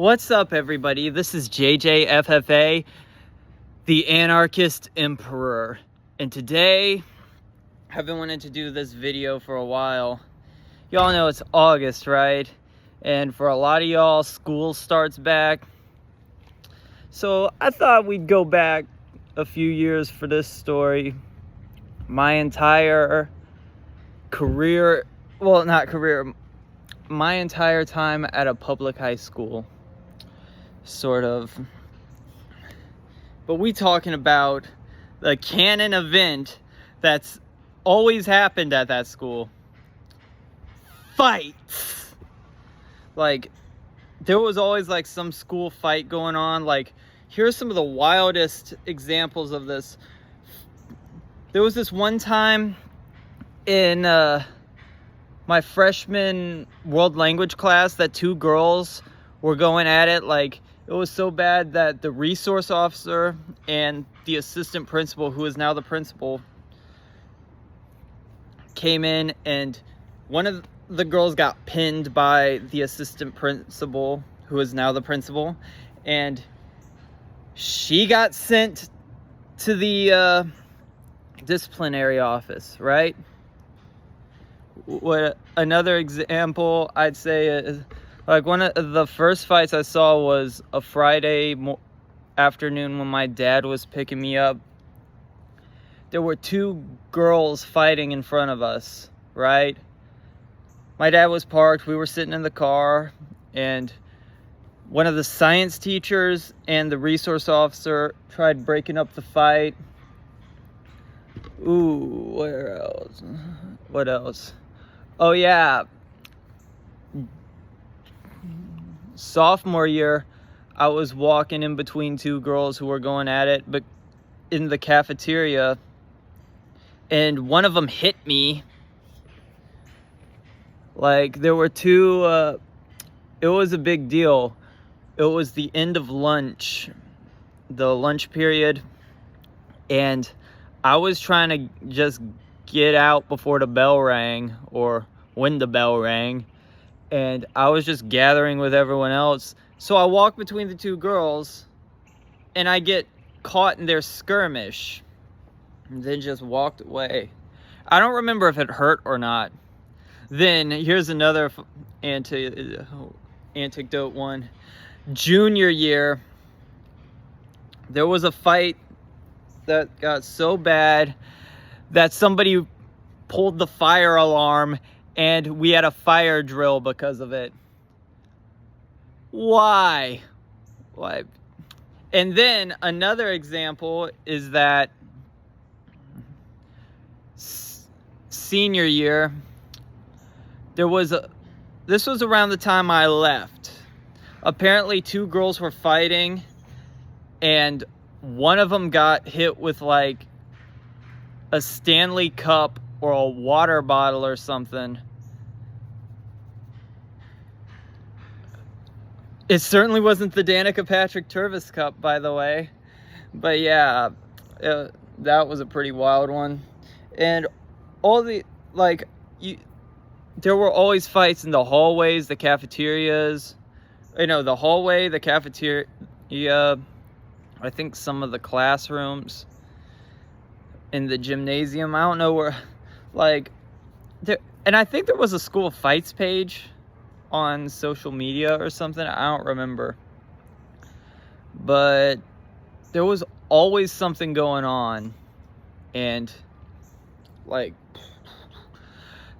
What's up, everybody? This is JJFFA, the Anarchist Emperor. And today, I've been wanting to do this video for a while. Y'all know it's August, right? And for a lot of y'all, school starts back. So I thought we'd go back a few years for this story. My entire career, well, not career, my entire time at a public high school. Sort of. But we talking about the canon event that's always happened at that school. Fights. Like, there was always like some school fight going on. Like, here's some of the wildest examples of this. There was this one time in my freshman world language class that two girls were going at it. Like, it was so bad that the resource officer and the assistant principal, who is now the principal, came in, and one of the girls got pinned by the assistant principal, who is now the principal, and she got sent to the disciplinary office, right? What another example I'd say is, like, one of the first fights I saw was a Friday afternoon when my dad was picking me up. There were two girls fighting in front of us, right? My dad was parked, we were sitting in the car, and one of the science teachers and the resource officer tried breaking up the fight. Ooh, where else? What else? Oh yeah. Sophomore year, I was walking in between two girls who were going at it, but in the cafeteria, and one of them hit me. Like, there were two, it was a big deal. It was the end of lunch, the lunch period, and I was trying to just get out before the bell rang, or when the bell rang. And I was just gathering with everyone else. So I walk between the two girls, and I get caught in their skirmish, and then just walked away. I don't remember if it hurt or not. Then here's another anecdote one. Junior year, there was a fight that got so bad that somebody pulled the fire alarm, and we had a fire drill because of it. Why? Why? And then another example is that senior year, this was around the time I left. Apparently two girls were fighting, and one of them got hit with like a Stanley Cup or a water bottle or something. It certainly wasn't the Danica Patrick Tervis Cup, by the way. But yeah, that was a pretty wild one. And all the, like, there were always fights in the hallways, the cafeterias. You know, the hallway, the cafeteria, I think some of the classrooms, in the gymnasium. I don't know where, like, there, and I think there was a school fights page on social media or something. I don't remember. But there was always something going on. And, like,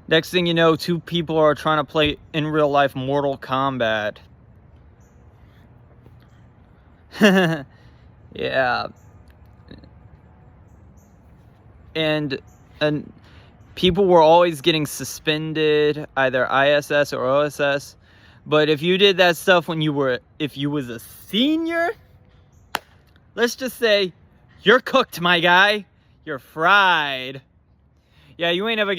next thing you know, two people are trying to play in real life Mortal Kombat. Yeah. And people were always getting suspended, either ISS or OSS. But if you did that stuff if you was a senior, let's just say, you're cooked, my guy. You're fried. Yeah, you ain't ever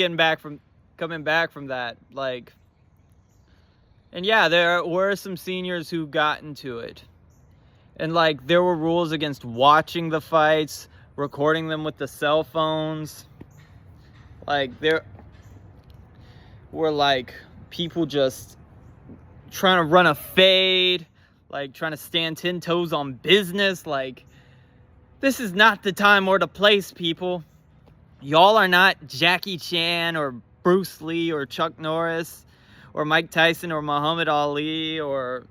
coming back from that. Like, and yeah, there were some seniors who got into it. And like, there were rules against watching the fights, recording them with the cell phones. Like, there were like people just trying to run a fade, like trying to stand 10 toes on business. Like, this is not the time or the place, people. Y'all are not Jackie Chan or Bruce Lee or Chuck Norris or Mike Tyson or Muhammad Ali or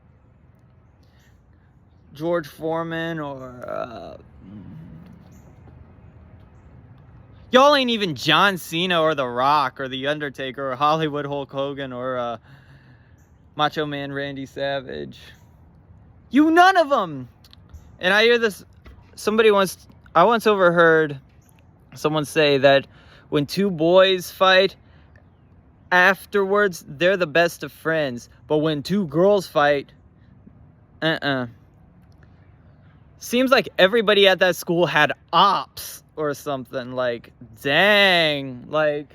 George Foreman or y'all ain't even John Cena or The Rock or The Undertaker or Hollywood Hulk Hogan or Macho Man Randy Savage. You none of them. And I hear this, I once overheard someone say that when two boys fight, afterwards they're the best of friends, but when two girls fight, seems like everybody at that school had ops or something. Like, dang, like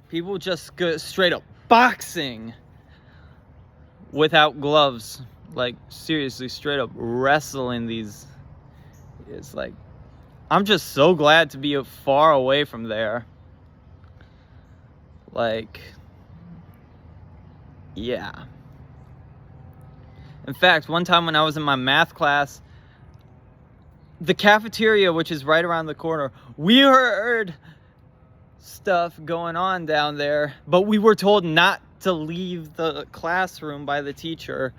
people just go straight up boxing without gloves. Like, seriously, straight up wrestling these. It's like, I'm just so glad to be far away from there. Like, yeah. In fact, one time when I was in my math class, the cafeteria, which is right around the corner, we heard stuff going on down there, but we were told not to leave the classroom by the teacher.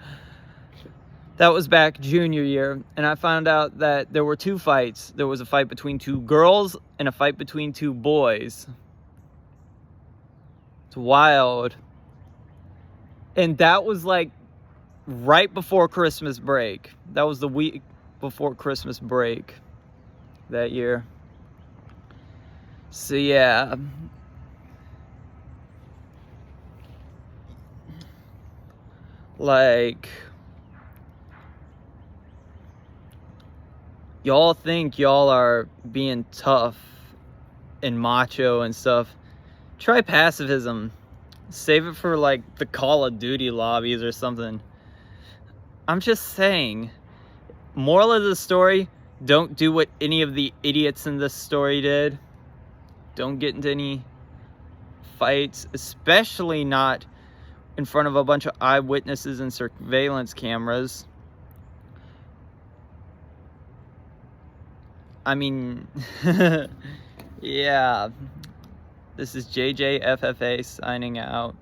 That was back junior year, and I found out that there were two fights. There was a fight between two girls and a fight between two boys. It's wild. And that was like right before Christmas break. That was the week before Christmas break that year. So yeah. Like, y'all think y'all are being tough and macho and stuff. Try pacifism. Save it for like the Call of Duty lobbies or something. I'm just saying. Moral of the story, don't do what any of the idiots in this story did. Don't get into any fights, especially not in front of a bunch of eyewitnesses and surveillance cameras. I mean, yeah. This is JJFFA signing out.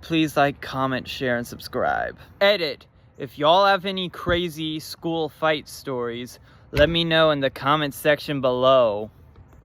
Please like, comment, share, and subscribe. Edit. If y'all have any crazy school fight stories, let me know in the comment section below.